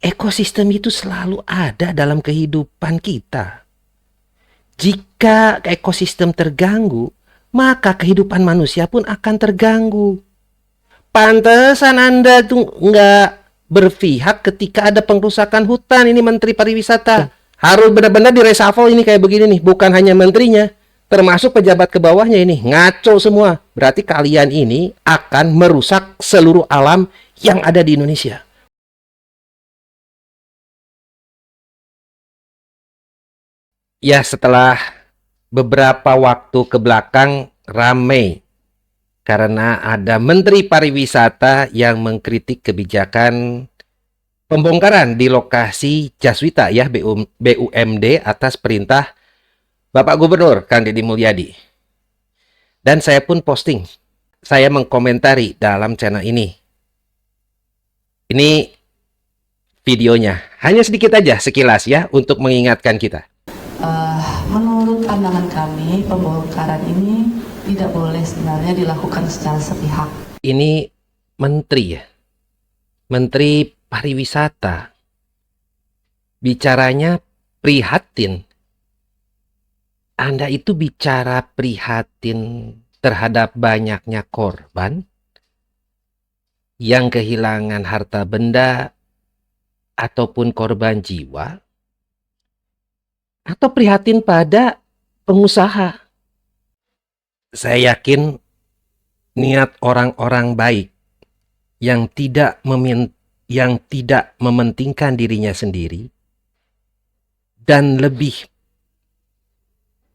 ekosistem itu selalu ada dalam kehidupan kita. Jika ekosistem terganggu, maka kehidupan manusia pun akan terganggu. Pantesan Anda tuh nggak berpihak ketika ada pengrusakan hutan. Ini Menteri Pariwisata. Harus benar-benar direshuffle ini kayak begini nih. Bukan hanya menterinya, termasuk pejabat ke bawahnya ini. Ngaco semua. Berarti kalian ini akan merusak seluruh alam yang ada di Indonesia. Ya, setelah beberapa waktu ke belakang ramai karena ada Menteri Pariwisata yang mengkritik kebijakan pembongkaran di lokasi Jaswita ya BUMD atas perintah Bapak Gubernur Kang Deddy Mulyadi. Dan saya pun posting, saya mengkomentari dalam channel ini. Ini videonya, hanya sedikit aja sekilas ya untuk mengingatkan kita. Menurut pandangan kami, pembongkaran ini tidak boleh sebenarnya dilakukan secara sepihak. Ini menteri ya, Menteri Pariwisata, bicaranya prihatin. Anda itu bicara prihatin terhadap banyaknya korban yang kehilangan harta benda ataupun korban jiwa, atau prihatin pada pengusaha. Saya yakin niat orang-orang baik yang tidak mementingkan dirinya sendiri dan lebih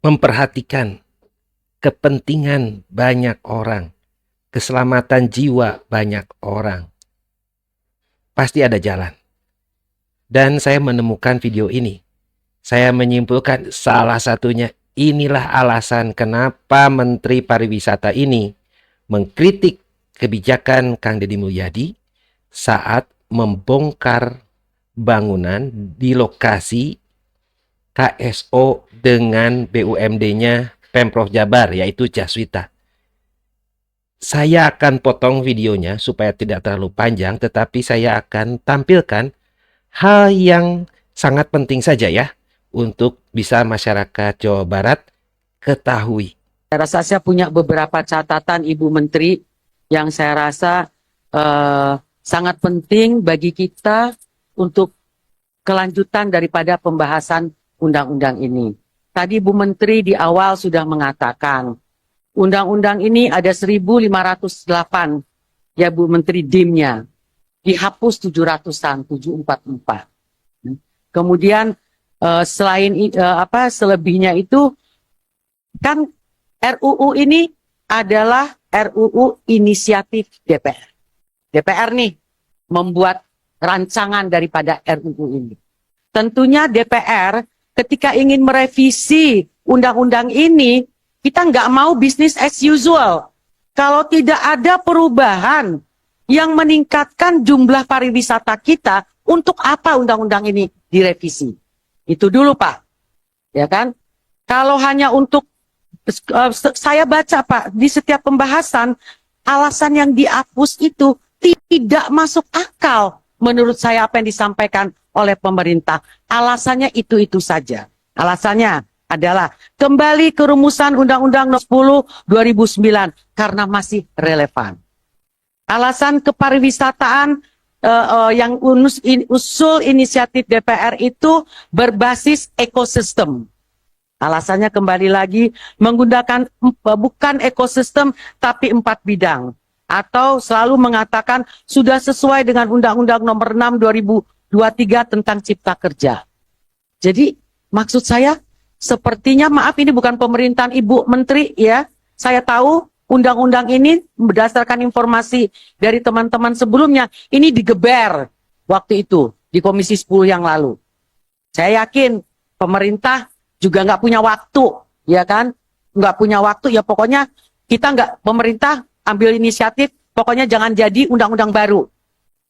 memperhatikan kepentingan banyak orang, keselamatan jiwa banyak orang, pasti ada jalan. Dan saya menemukan video ini. Saya menyimpulkan salah satunya inilah alasan kenapa Menteri Pariwisata ini mengkritik kebijakan Kang Deddy Mulyadi saat membongkar bangunan di lokasi KSO dengan BUMD-nya Pemprov Jabar, yaitu Jaswita. Saya akan potong videonya supaya tidak terlalu panjang, tetapi saya akan tampilkan hal yang sangat penting saja ya, untuk bisa masyarakat Jawa Barat ketahui. Saya rasa saya punya beberapa catatan Ibu Menteri yang saya rasa sangat penting bagi kita untuk kelanjutan daripada pembahasan undang-undang ini. Tadi Bu Menteri di awal sudah mengatakan, undang-undang ini ada 1508 ya Bu Menteri DIM-nya, dihapus 700-an, 744. Kemudian selebihnya itu kan RUU ini adalah RUU inisiatif DPR. DPR nih membuat rancangan daripada RUU ini. Tentunya DPR ketika ingin merevisi undang-undang ini, kita nggak mau business as usual. Kalau tidak ada perubahan yang meningkatkan jumlah pariwisata kita, untuk apa undang-undang ini direvisi? Itu dulu Pak, ya kan? Kalau hanya untuk, saya baca Pak, di setiap pembahasan, alasan yang dihapus itu tidak masuk akal menurut saya apa yang disampaikan oleh pemerintah. Alasannya itu saja. Alasannya adalah kembali ke rumusan Undang-Undang Nomor 10 2009 karena masih relevan. Alasan kepariwisataan yang usul inisiatif DPR itu berbasis ekosistem. Alasannya kembali lagi menggunakan bukan ekosistem tapi 4 bidang. Atau selalu mengatakan sudah sesuai dengan Undang-Undang Nomor 6 2023 tentang Cipta Kerja. Jadi maksud saya sepertinya, maaf ini bukan pemerintahan Ibu Menteri ya. Saya tahu undang-undang ini berdasarkan informasi dari teman-teman sebelumnya, ini digeber waktu itu di Komisi 10 yang lalu. Saya yakin pemerintah juga nggak punya waktu, ya kan? Nggak punya waktu, ya pokoknya kita pemerintah ambil inisiatif, pokoknya jangan jadi undang-undang baru.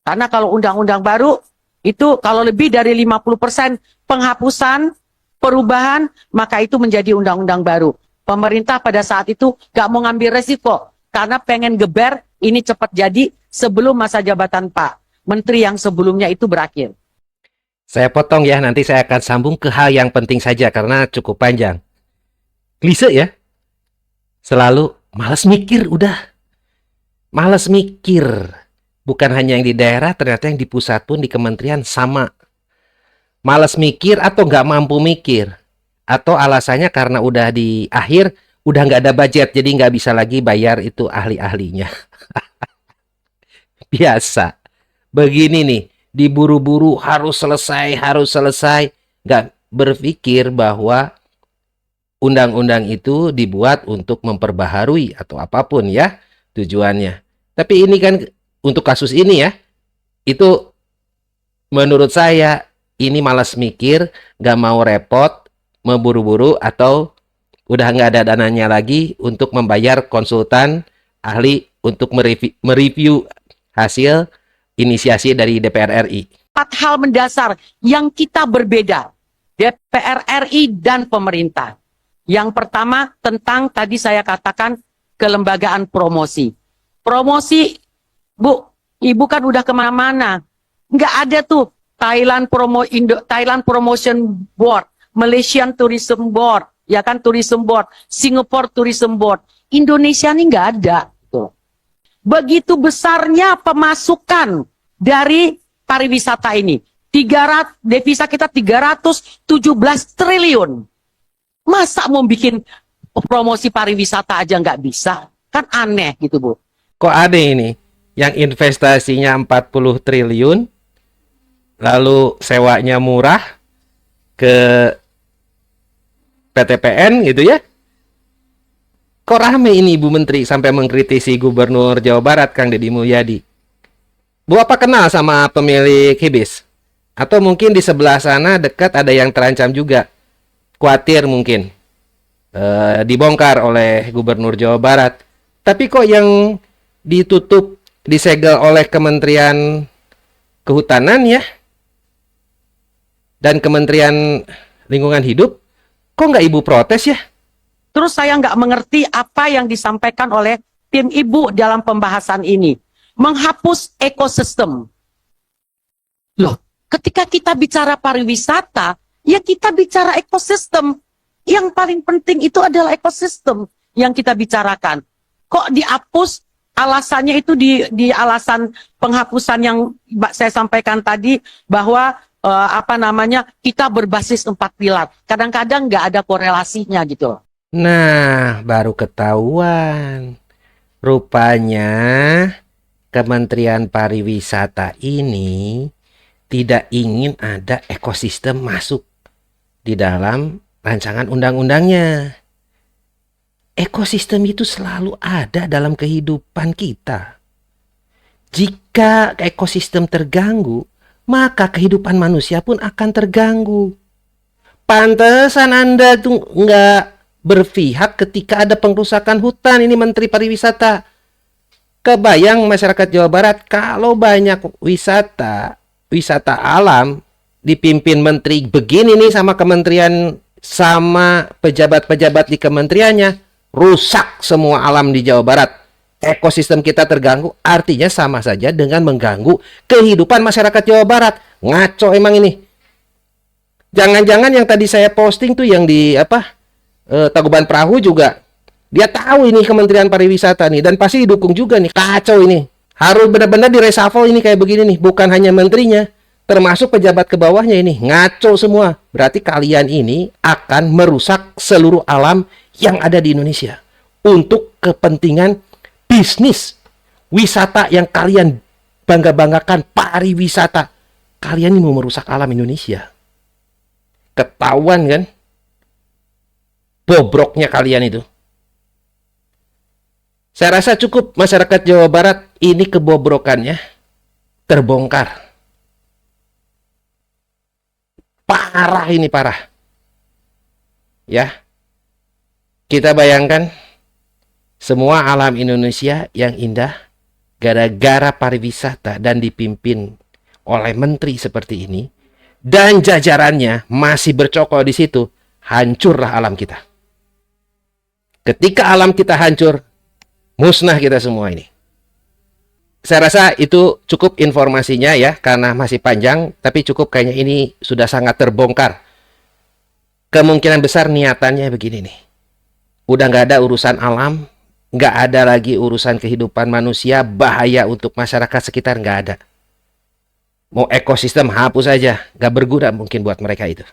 Karena kalau undang-undang baru, itu kalau lebih dari 50% penghapusan, perubahan, maka itu menjadi undang-undang baru. Pemerintah pada saat itu gak mau ngambil resiko karena pengen geber ini cepat jadi sebelum masa jabatan Pak Menteri yang sebelumnya itu berakhir. Saya potong ya, nanti saya akan sambung ke hal yang penting saja karena cukup panjang. Klise ya, selalu malas mikir udah. Malas mikir. Bukan hanya yang di daerah, ternyata yang di pusat pun di kementerian sama. Malas mikir atau nggak mampu mikir. Atau alasannya karena udah di akhir, udah nggak ada budget, jadi nggak bisa lagi bayar itu ahli-ahlinya. Biasa. Begini nih, diburu-buru harus selesai. Nggak berpikir bahwa undang-undang itu dibuat untuk memperbaharui atau apapun ya tujuannya. Tapi ini kan untuk kasus ini ya, itu menurut saya ini malas mikir, nggak mau repot, memburu-buru atau udah nggak ada dananya lagi untuk membayar konsultan ahli untuk mereview hasil inisiasi dari DPR RI. 4 hal mendasar yang kita berbeda, DPR RI dan pemerintah. Yang pertama tentang tadi saya katakan kelembagaan promosi. Promosi, Bu, Ibu kan udah kemana-mana. Nggak ada tuh Thailand Promotion Board, Malaysian Tourism Board, ya kan Tourism Board, Singapore Tourism Board. Indonesia ini nggak ada. Tuh. Begitu besarnya pemasukan dari pariwisata ini. Devisa kita 317 triliun. Masa mau bikin promosi pariwisata aja nggak bisa? Kan aneh gitu, Bu. Kok ada ini yang investasinya 40 triliun, lalu sewanya murah ke PTPN gitu ya? Kok rame ini Ibu Menteri sampai mengkritisi Gubernur Jawa Barat Kang Deddy Mulyadi? Bu apa kenal sama pemilik Hibis? Atau mungkin di sebelah sana dekat ada yang terancam juga? Khawatir mungkin dibongkar oleh Gubernur Jawa Barat. Tapi kok yang ditutup, disegel oleh Kementerian Kehutanan ya? Dan Kementerian Lingkungan Hidup, kok nggak Ibu protes ya? Terus saya nggak mengerti apa yang disampaikan oleh tim Ibu dalam pembahasan ini. Menghapus ekosistem. Loh, ketika kita bicara pariwisata, ya kita bicara ekosistem. Yang paling penting itu adalah ekosistem yang kita bicarakan. Kok dihapus? Alasannya itu di alasan penghapusan yang saya sampaikan tadi bahwa kita berbasis 4 pilar. Kadang-kadang nggak ada korelasinya gitu. Nah, baru ketahuan. Rupanya Kementerian Pariwisata ini tidak ingin ada ekosistem masuk di dalam rancangan undang-undangnya. Ekosistem itu selalu ada dalam kehidupan kita. Jika ekosistem terganggu, maka kehidupan manusia pun akan terganggu. Pantesan Anda tuh nggak berpihak ketika ada pengrusakan hutan. Ini Menteri Pariwisata. Kebayang masyarakat Jawa Barat kalau banyak wisata alam dipimpin menteri begini nih sama kementerian, sama pejabat-pejabat di kementeriannya, rusak semua alam di Jawa Barat. Ekosistem kita terganggu, artinya sama saja dengan mengganggu kehidupan masyarakat Jawa Barat. Ngaco emang ini. Jangan-jangan yang tadi saya posting tuh yang di Taguban Perahu juga, dia tahu ini Kementerian Pariwisata nih, dan pasti didukung juga nih. Kacau ini. Harus benar-benar di reshuffle ini kayak begini nih. Bukan hanya menterinya, termasuk pejabat ke bawahnya ini. Ngaco semua. Berarti kalian ini akan merusak seluruh alam yang ada di Indonesia. Untuk kepentingan bisnis. Wisata yang kalian bangga-banggakan, pariwisata. Kalian ini mau merusak alam Indonesia. Ketahuan kan? Bobroknya kalian itu. Saya rasa cukup masyarakat Jawa Barat ini kebobrokannya terbongkar. Parah ini, parah. Ya. Kita bayangkan semua alam Indonesia yang indah gara-gara pariwisata dan dipimpin oleh menteri seperti ini dan jajarannya masih bercokol di situ, hancurlah alam kita. Ketika alam kita hancur, musnah kita semua ini. saya rasa itu cukup informasinya ya, karena masih panjang, tapi cukup kayaknya ini sudah sangat terbongkar. Kemungkinan besar niatannya begini nih. Udah nggak ada urusan alam, nggak ada lagi urusan kehidupan manusia, bahaya untuk masyarakat sekitar nggak ada. Mau ekosistem hapus aja, nggak berguna mungkin buat mereka itu.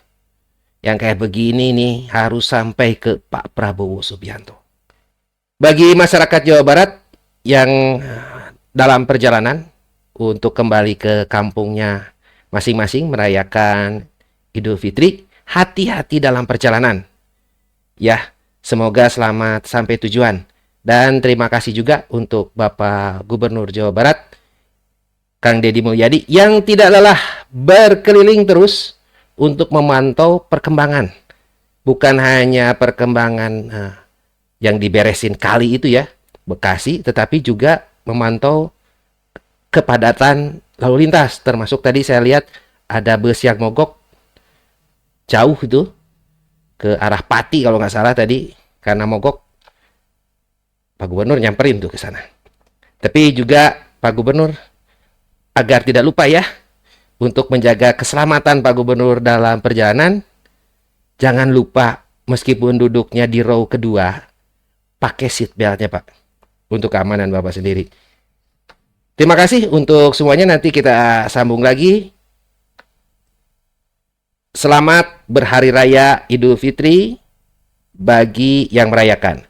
Yang kayak begini nih harus sampai ke Pak Prabowo Subianto. Bagi masyarakat Jawa Barat yang dalam perjalanan untuk kembali ke kampungnya masing-masing merayakan Idul Fitri, hati-hati dalam perjalanan. Ya, semoga selamat sampai tujuan. Dan terima kasih juga untuk Bapak Gubernur Jawa Barat, Kang Deddy Mulyadi, yang tidak lelah berkeliling terus untuk memantau perkembangan. Bukan hanya perkembangan yang diberesin kali itu ya, Bekasi, tetapi juga memantau kepadatan lalu lintas. Termasuk tadi saya lihat ada bus yang mogok jauh itu ke arah Pati kalau nggak salah tadi, karena mogok. Pak Gubernur nyamperin tuh ke sana. Tapi juga Pak Gubernur agar tidak lupa ya untuk menjaga keselamatan Pak Gubernur dalam perjalanan, jangan lupa meskipun duduknya di row kedua, pakai seat beltnya Pak, untuk keamanan Bapak sendiri. Terima kasih untuk semuanya, nanti kita sambung lagi. Selamat berhari raya Idul Fitri bagi yang merayakan.